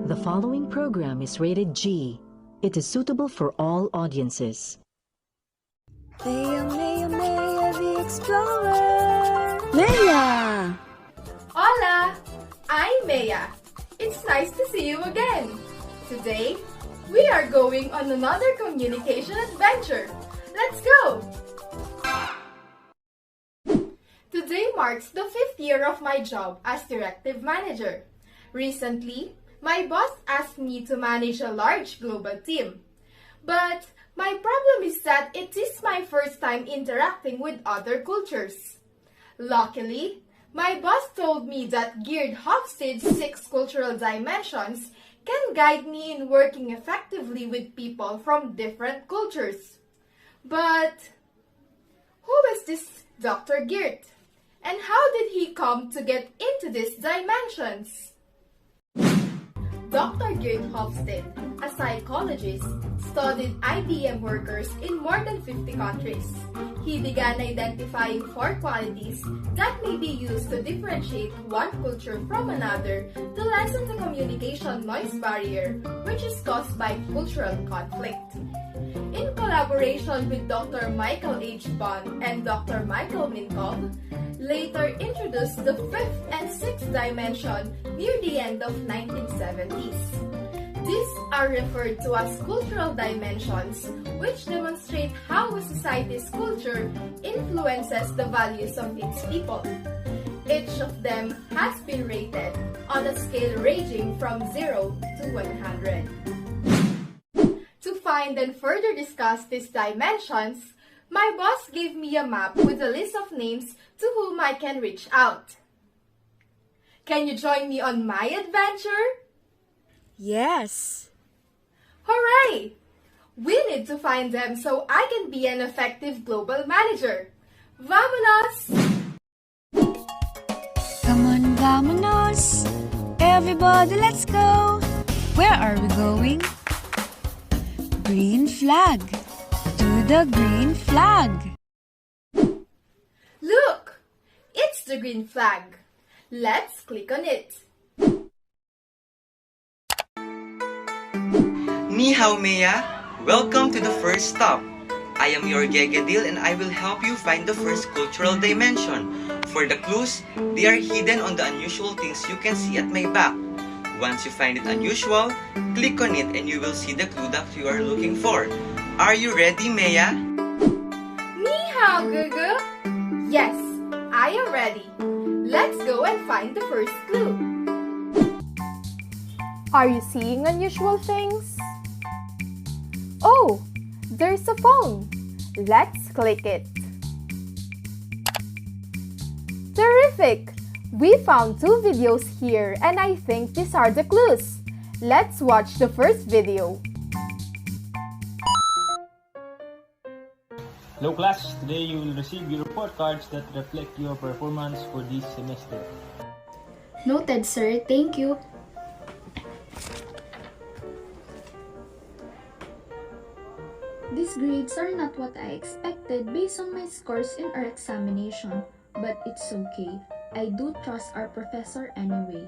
The following program is rated G. It is suitable for all audiences. Maya, Maya, Maya the Explorer! Maya! Hola! I'm Maya. It's nice to see you again. Today, we are going on another communication adventure. Let's go! Today marks the 5th year of my job as directive manager. Recently, my boss asked me to manage a large global team. But my problem is that it is my first time interacting with other cultures. Luckily, my boss told me that Geert Hofstede's 6 cultural dimensions can guide me in working effectively with people from different cultures. But who is this Dr. Geert? And how did he come to get into these dimensions? Dr. Geert Hofstede, a psychologist, studied IBM workers in more than 50 countries. He began identifying 4 qualities that may be used to differentiate one culture from another to lessen the communication noise barrier, which is caused by cultural conflict. In collaboration with Dr. Michael H. Bond and Dr. Michael Minkoff, later introduced the 5th and 6th dimension near the end of 1970s. These are referred to as cultural dimensions, which demonstrate how a society's culture influences the values of its people. Each of them has been rated on a scale ranging from 0 to 100. To find and further discuss these dimensions, my boss gave me a map with a list of names to whom I can reach out. Can you join me on my adventure? Yes! Hooray! We need to find them so I can be an effective global manager. Vamonos! Come on, vamonos! Everybody, let's go! Where are we going? Green flag! To the green flag! Look! It's the green flag. Let's click on it. Ni hao, Maya! Welcome to the first stop. I am your Gegedil and I will help you find the first cultural dimension. For the clues, they are hidden on the unusual things you can see at my back. Once you find it unusual, click on it and you will see the clue that you are looking for. Are you ready, Maya? Ni hao, Gugu! Yes, I am ready. Let's go and find the first clue. Are you seeing unusual things? Oh, there's a phone. Let's click it. Terrific! We found 2 videos here and I think these are the clues. Let's watch the first video. Hello class, today you will receive your report cards that reflect your performance for this semester. Noted, sir. Thank you. These grades are not what I expected based on my scores in our examination, but it's okay. I do trust our professor anyway.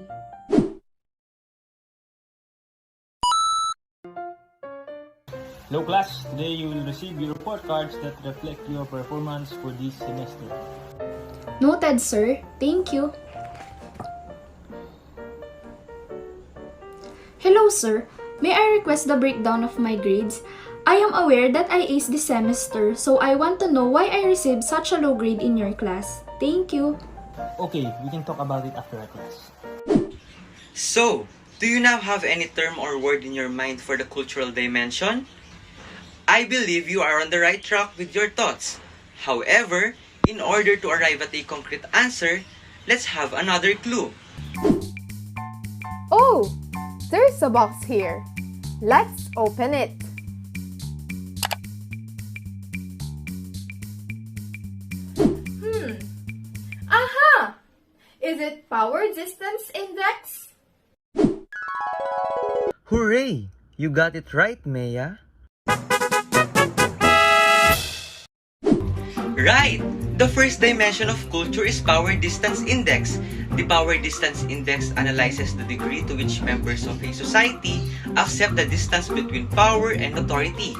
Hello class, today you will receive your report cards that reflect your performance for this semester. Noted, sir. Thank you. Hello, sir. May I request the breakdown of my grades? I am aware that I aced this semester, so I want to know why I received such a low grade in your class. Thank you. Okay, we can talk about it after our class. So, do you now have any term or word in your mind for the cultural dimension? I believe you are on the right track with your thoughts. However, in order to arrive at a concrete answer, let's have another clue. Oh, there's a box here. Let's open it. Aha! Is it power distance index? Hooray! You got it right, Maya. Right! The first dimension of culture is power distance index. The power distance index analyzes the degree to which members of a society accept the distance between power and authority.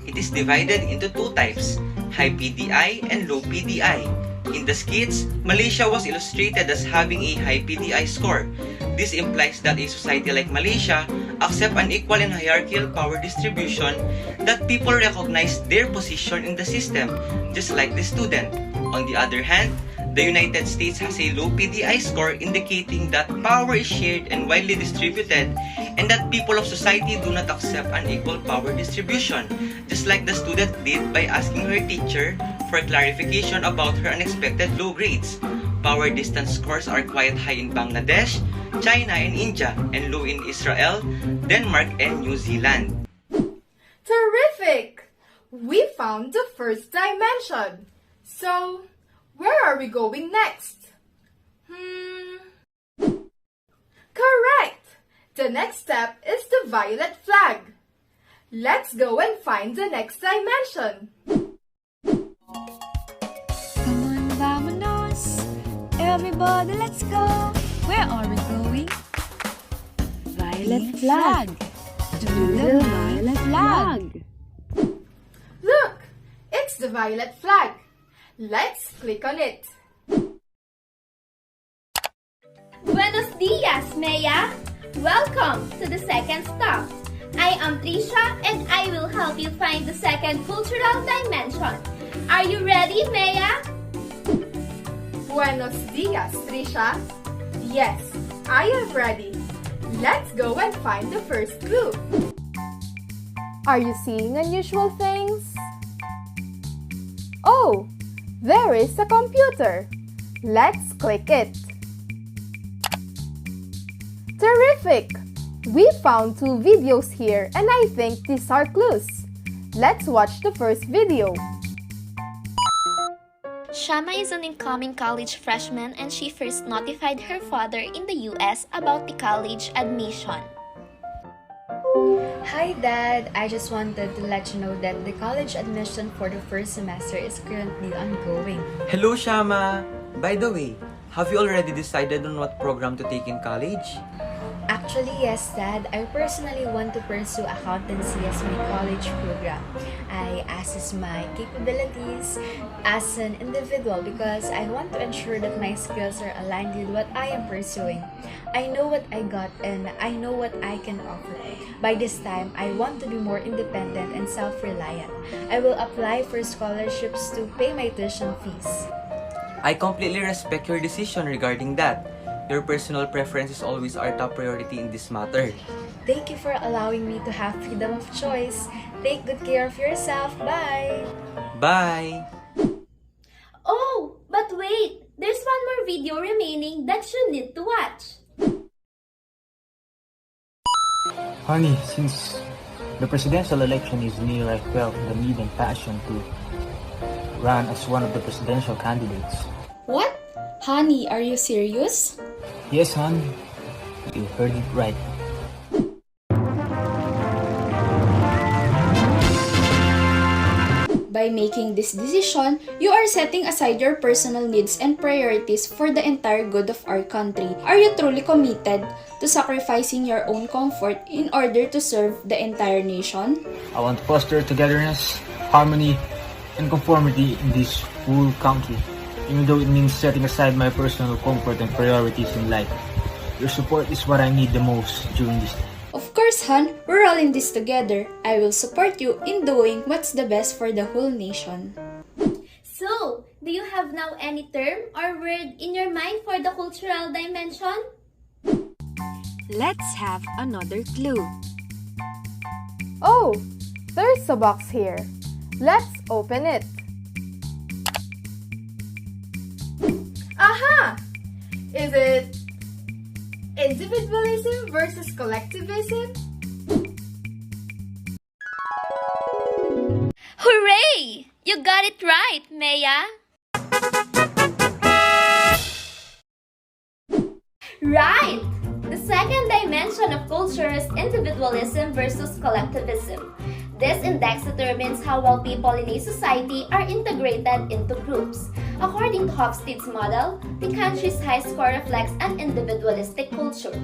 It is divided into two types, high PDI and low PDI. In the skits, Malaysia was illustrated as having a high PDI score. This implies that a society like Malaysia accept an equal and hierarchical power distribution, that people recognize their position in the system, just like the student. On the other hand, the United States has a low PDI score indicating that power is shared and widely distributed and that people of society do not accept an equal power distribution, just like the student did by asking her teacher for clarification about her unexpected low grades. Power distance scores are quite high in Bangladesh, China and India, and low in Israel, Denmark, and New Zealand. Terrific! We found the first dimension. So, where are we going next? Correct! The next step is the violet flag. Let's go and find the next dimension. Come on, vamonos! Everybody, let's go! Where are we going? Violet flag. To the violet flag! Look! It's the violet flag. Let's click on it. Buenos dias, Maya! Welcome to the second stop. I am Trisha and I will help you find the second cultural dimension. Are you ready, Maya? Buenos dias, Trisha. Yes, I am ready. Let's go and find the first clue. Are you seeing unusual things? Oh, there is a computer. Let's click it. Terrific! We found two videos here and I think these are clues. Let's watch the first video. Shama is an incoming college freshman and she first notified her father in the US about the college admission. Hi Dad, I just wanted to let you know that the college admission for the first semester is currently ongoing. Hello, Shama! By the way, have you already decided on what program to take in college? Actually, yes Dad, I personally want to pursue accountancy as my college program. I assess my capabilities as an individual because I want to ensure that my skills are aligned with what I am pursuing. I know what I got and I know what I can offer. By this time, I want to be more independent and self-reliant. I will apply for scholarships to pay my tuition fees. I completely respect your decision regarding that. Your personal preference is always our top priority in this matter. Thank you for allowing me to have freedom of choice. Take good care of yourself. Bye! Bye! Oh, but wait! There's one more video remaining that you need to watch. Honey, since the presidential election is near, I felt the need and passion to run as one of the presidential candidates. What? Honey, are you serious? Yes, hon. You heard it right. By making this decision, you are setting aside your personal needs and priorities for the entire good of our country. Are you truly committed to sacrificing your own comfort in order to serve the entire nation? I want to foster togetherness, harmony, and conformity in this whole country, even though it means setting aside my personal comfort and priorities in life. Your support is what I need the most during this time. Of course, hon, we're all in this together. I will support you in doing what's the best for the whole nation. So, do you have now any term or word in your mind for the cultural dimension? Let's have another clue. Oh, there's a box here. Let's open it. Aha! Is it individualism versus collectivism? Hooray! You got it right, Maya! Right! The second dimension of culture is individualism versus collectivism. This index determines how well people in a society are integrated into groups. According to Hofstede's model, the country's high score reflects an individualistic culture.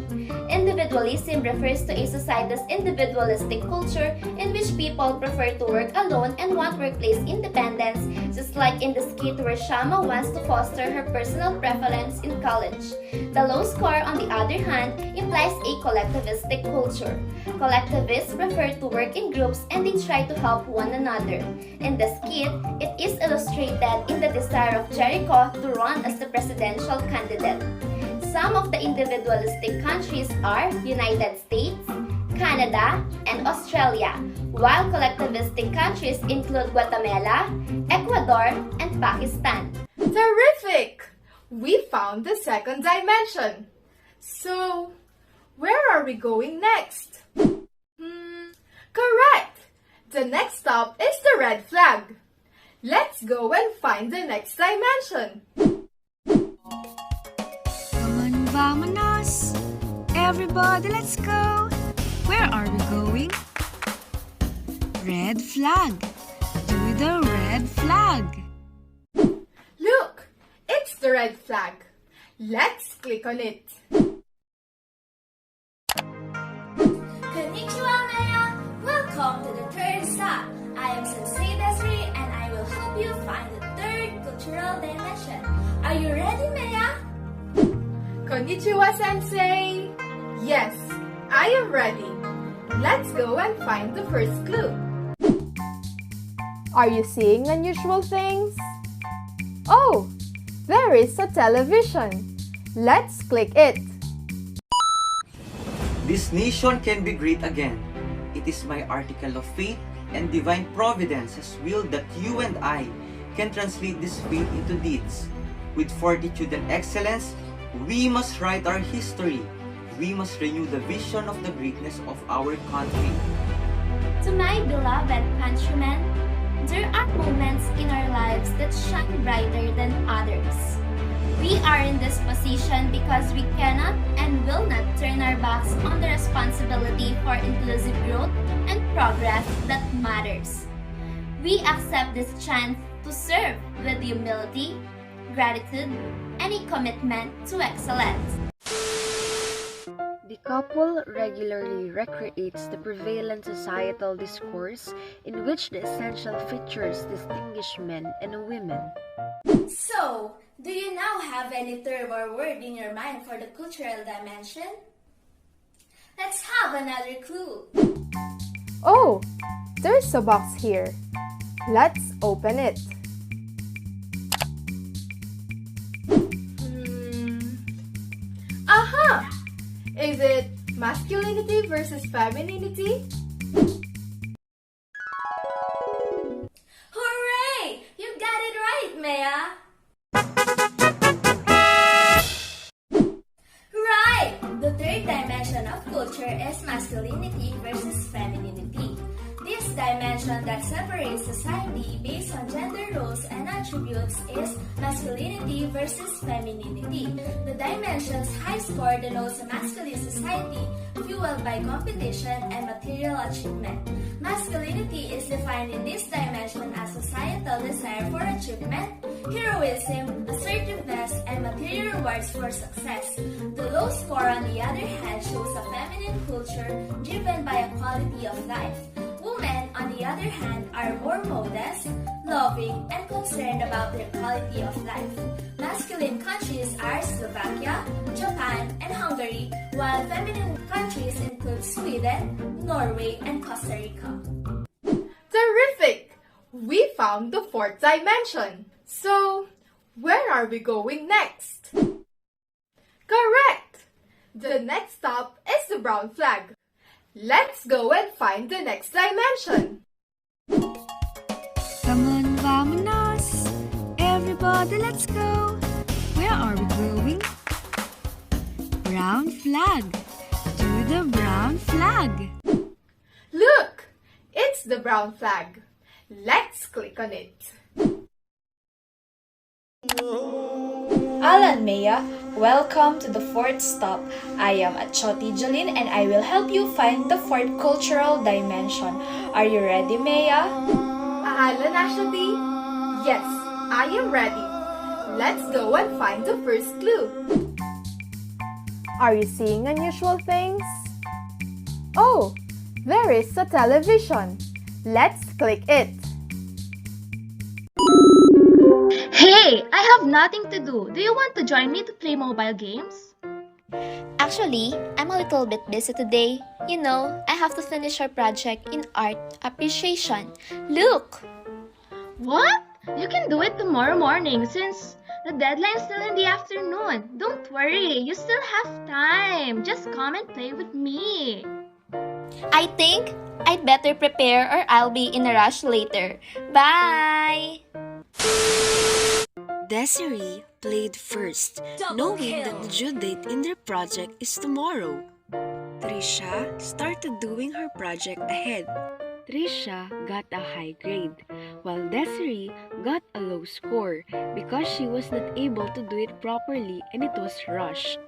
Individualism refers to a society's individualistic culture in which people prefer to work alone and want workplace independence, just like in the skit where Shama wants to foster her personal preference in college. The low score, on the other hand, implies a collectivistic culture. Collectivists prefer to work in groups and they try to help one another. In the skit, it is illustrated in the desire of Jericho to run as the presidential candidate. Some of the individualistic countries are United States, Canada, and Australia, while collectivistic countries include Guatemala, Ecuador, and Pakistan. Terrific! We found the second dimension. So, where are we going next? Correct! The next stop is the red flag. Let's go and find the next dimension. Come on, vamonos! Everybody, let's go! Where are we going? Red flag! Do the red flag! Look! It's the red flag. Let's click on it. Konnichiwa, Maya! Welcome to the third stop. I am Sensei Desiree and I will help you find the third cultural dimension. Are you ready, Maya? Konnichiwa, Sensei! Yes, I am ready. Let's go and find the first clue. Are you seeing unusual things? Oh, there is a television. Let's click it. This nation can be great again. It is my article of faith and divine providence has willed that you and I can translate this faith into deeds. With fortitude and excellence, we must write our history. We must renew the vision of the greatness of our country. To my beloved countrymen, there are moments in our lives that shine brighter than others. We are in this position because we cannot and will not turn our backs on the responsibility for inclusive growth and progress that matters. We accept this chance to serve with humility, gratitude, and a commitment to excellence. The couple regularly recreates the prevalent societal discourse in which the essential features distinguish men and women. So, do you now have any term or word in your mind for the cultural dimension? Let's have another clue. Oh, there's a box here. Let's open it. Aha! Is it masculinity versus femininity? Hooray! You got it right, Maya! Right! The third dimension of culture is masculinity versus femininity. This dimension that separates society based on gender roles and attributes is masculinity versus femininity. The dimension's high score denotes a masculine society fueled by competition and material achievement. Masculinity is defined in this dimension as societal desire for achievement, heroism, assertiveness, and material rewards for success. The low score, on the other hand, shows a feminine culture driven by a quality of life. Women, on the other hand, are more modest, loving, and concerned about their quality of life. Masculine countries are Slovakia, Japan, and Hungary, while feminine countries include Sweden, Norway, and Costa Rica. Terrific! We found the fourth dimension. So, where are we going next? Correct! The next stop is the brown flag. Let's go and find the next dimension. Come on, vamonos! Everybody, let's go! Where are we going? Brown flag! Do the brown flag! Look! It's the brown flag. Let's click on it. Alan Maya, welcome to the fourth stop. I am Achoti Jolene and I will help you find the fourth cultural dimension. Are you ready, Maya? Ahalan, Ashati? Yes, I am ready. Let's go and find the first clue. Are you seeing unusual things? Oh, there is a television. Let's click it. Hey, I have nothing to do. Do you want to join me to play mobile games? Actually, I'm a little bit busy today. You know, I have to finish our project in art appreciation. Look! What? You can do it tomorrow morning since the deadline's still in the afternoon. Don't worry, you still have time. Just come and play with me. I think I'd better prepare or I'll be in a rush later. Bye! Desiree played first, knowing that the due date in their project is tomorrow. Trisha started doing her project ahead. Trisha got a high grade, while Desiree got a low score because she was not able to do it properly and it was rushed.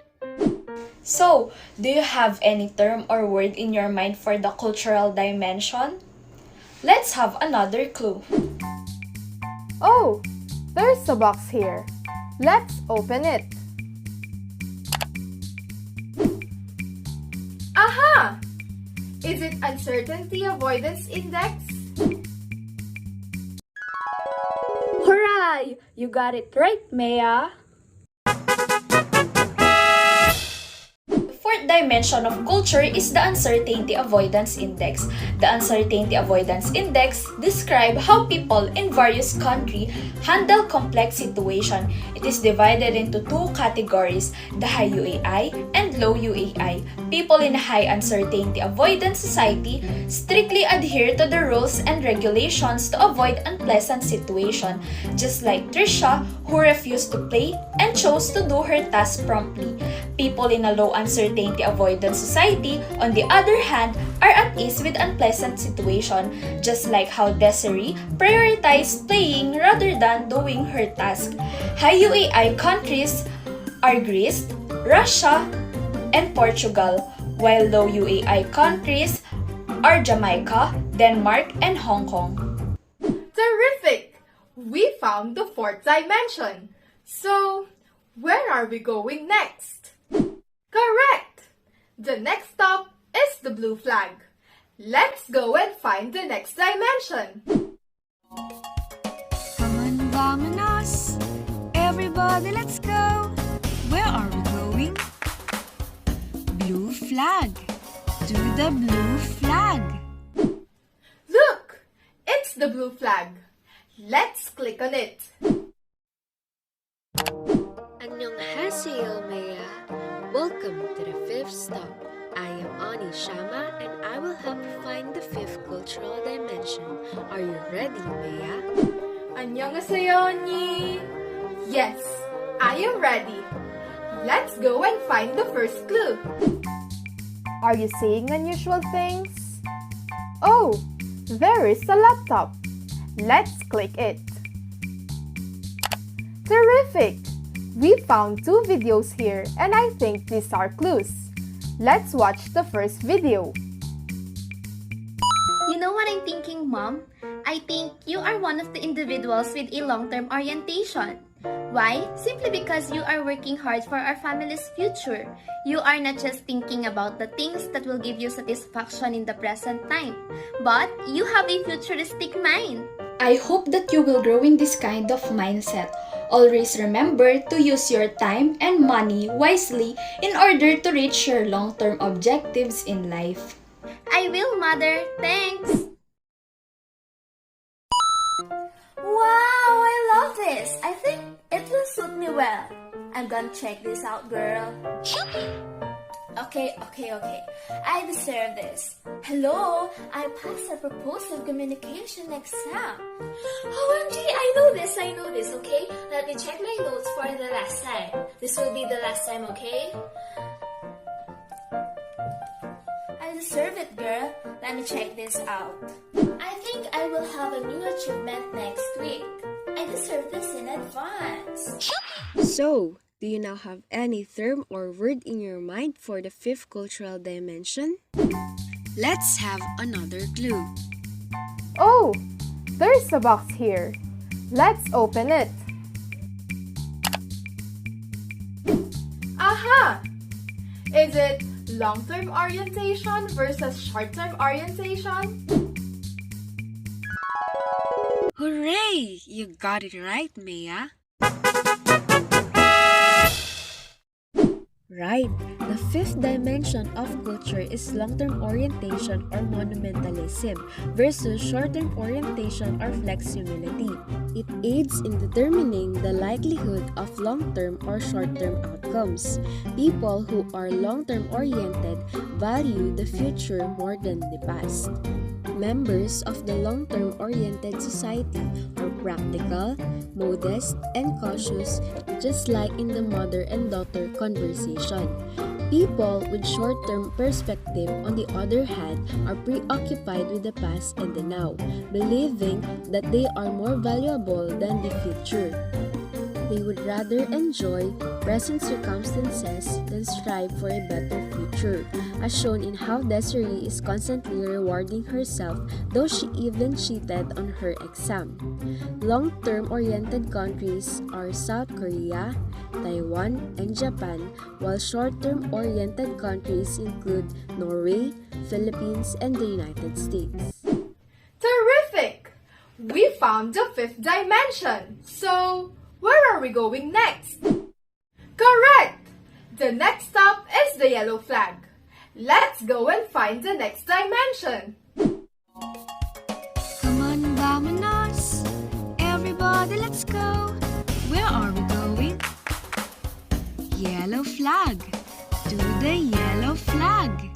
So, do you have any term or word in your mind for the cultural dimension? Let's have another clue. Oh, there's a box here. Let's open it. Aha! Is it Uncertainty Avoidance Index? Hooray! You got it right, Maya! Fourth dimension of culture is the Uncertainty Avoidance Index. The Uncertainty Avoidance Index describes how people in various countries handle complex situations. It is divided into two categories, the high UAI and low UAI. People in a high uncertainty avoidance society strictly adhere to the rules and regulations to avoid unpleasant situations, just like Trisha, who refused to play and chose to do her task promptly. People in a low uncertainty avoidance society, on the other hand, are at ease with unpleasant situations, just like how Desiree prioritized playing rather than doing her task. High UAI countries are Greece, Russia, and Portugal, while low UAI countries are Jamaica, Denmark, and Hong Kong. Terrific! We found the fourth dimension. So, where are we going next? Correct! The next stop is the blue flag. Let's go and find the next dimension. Come on, vamonos! Everybody, let's go! Where are we going? Blue flag! To the blue flag! Look! It's the blue flag. Let's click on it. Annyeonghaseyo, Maya. Welcome to the fifth stop. I am Ani Shama and I will help you find the fifth cultural dimension. Are you ready, Maya? Annyeonghaseyo, Ni. Yes, I am ready. Let's go and find the first clue. Are you seeing unusual things? Oh, there is a laptop. Let's click it. Terrific! We found two videos here and I think these are clues. Let's watch the first video. You know what I'm thinking, Mom? I think you are one of the individuals with a long-term orientation. Why? Simply because you are working hard for our family's future. You are not just thinking about the things that will give you satisfaction in the present time, but you have a futuristic mind. I hope that you will grow in this kind of mindset. Always remember to use your time and money wisely in order to reach your long-term objectives in life. I will, Mother. Thanks. Wow, I love this. I think it will suit me well. I'm gonna check this out, girl. Okay. I deserve this. Hello, I passed a proposal communication exam. OMG, I know this, okay? Let me check my notes for the last time. This will be the last time, okay? I deserve it, girl. Let me check this out. I think I will have a new achievement next week. I deserve this in advance. So, do you now have any term or word in your mind for the fifth cultural dimension? Let's have another clue. Oh, there's a box here. Let's open it. Aha! Is it long-term orientation versus short-term orientation? Hooray! You got it right, Maya. Right. The fifth dimension of culture is long-term orientation or monumentalism versus short-term orientation or flexibility. It aids in determining the likelihood of long-term or short-term outcomes. People who are long-term oriented value the future more than the past. Members of the long-term oriented society are practical, modest, and cautious, just like in the mother and daughter conversation. People with short-term perspective, on the other hand, are preoccupied with the past and the now, believing that they are more valuable than the future. They would rather enjoy present circumstances than strive for a better future, as shown in how Desiree is constantly rewarding herself, though she even cheated on her exam. Long-term oriented countries are South Korea, Taiwan, and Japan, while short-term oriented countries include Norway, Philippines, and the United States. Terrific! We found the fifth dimension. So, where are we going next? Correct! The next stop is the yellow flag. Let's go and find the next dimension. Come on, vamonos! Everybody, let's go! Where are we going? Yellow flag! To the yellow flag!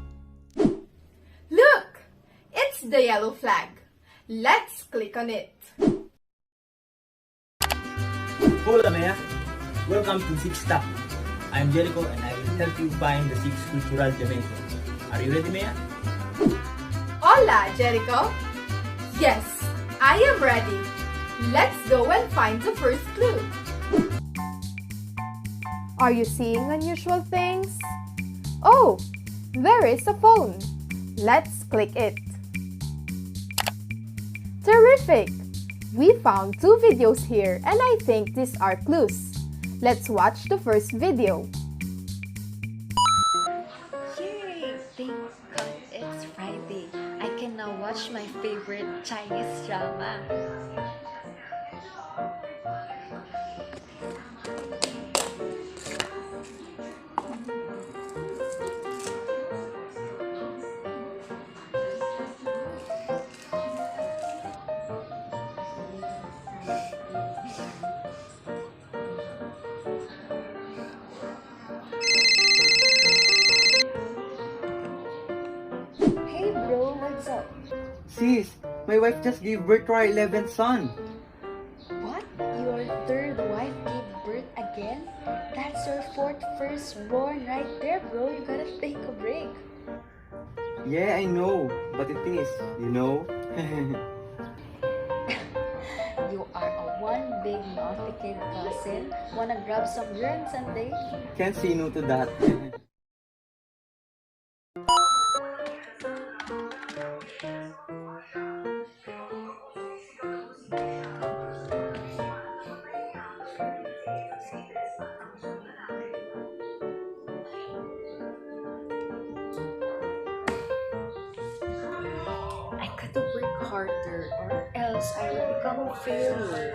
Look! It's the yellow flag. Let's click on it. Hola, Maya. Welcome to Sixth Stop. I'm Jericho and I will help you find the sixth cultural dimension. Are you ready, Maya? Hola, Jericho. Yes, I am ready. Let's go and find the first clue. Are you seeing unusual things? Oh, there is a phone. Let's click it. Terrific! We found 2 videos here and I think these are clues. Let's watch the first video. Yay! Thank God it's Friday. I can now watch my favorite Chinese drama. Hey bro, what's up? Sis, my wife just gave birth to our 11th son. What? Your third wife gave birth again? That's your 4th firstborn right there, bro. You gotta take a break. Yeah, I know, but it is, you know. You are a one big naughty kid cousin. Wanna grab some beer on Sunday? Can't say no to that. I gotta work harder or else I will become a failure.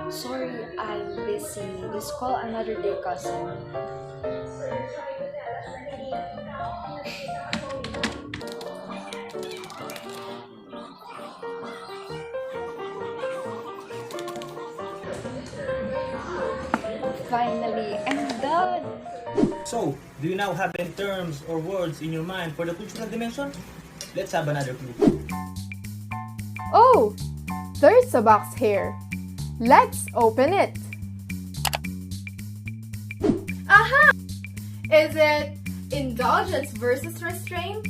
Sorry, I'm busy. Just call another day, cousin. Finally, I'm done! So, do you now have any terms or words in your mind for the cultural dimension? Let's have another clue. Oh, there's a box here. Let's open it. Aha! Is it indulgence versus restraint?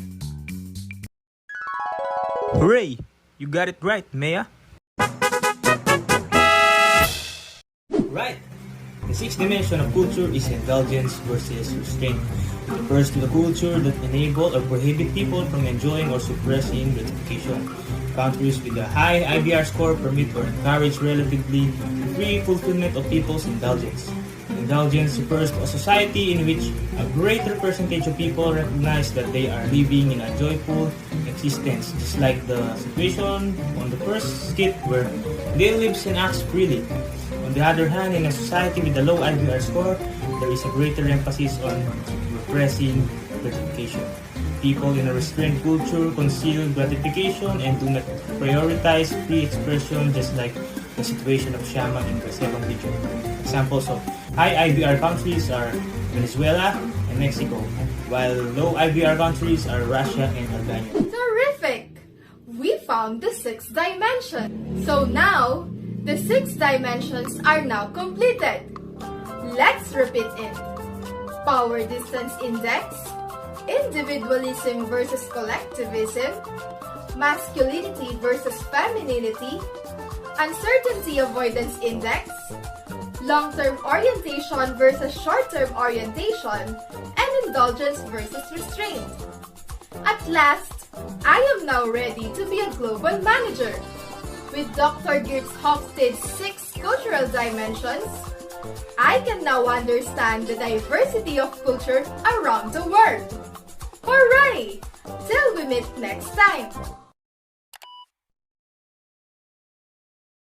Hooray! You got it right, Maya. Right! The sixth dimension of culture is indulgence versus restraint. It refers to the culture that enable or prohibit people from enjoying or suppressing gratification. Countries with a high IBR score permit or encourage relatively free fulfillment of people's indulgence. Indulgence refers to a society in which a greater percentage of people recognize that they are living in a joyful existence, just like the situation on the first skit where they lives and acts freely. On the other hand, in a society with a low IBR score, there is a greater emphasis on repressing gratification. People in a restrained culture conceal gratification and do not prioritize free expression, just like the situation of Shama in the second video. Examples of high IBR countries are Venezuela and Mexico, while low IBR countries are Russia and Albania. Terrific! We found the sixth dimension. So now, the 6 dimensions are now completed. Let's repeat it. Power distance index, individualism versus collectivism, masculinity versus femininity, uncertainty avoidance index, long-term orientation versus short-term orientation, and indulgence versus restraint. At last, I am now ready to be a global manager. With Dr. Geertz Hofstede's 6 cultural dimensions, I can now understand the diversity of culture around the world. Hooray! Till we meet next time!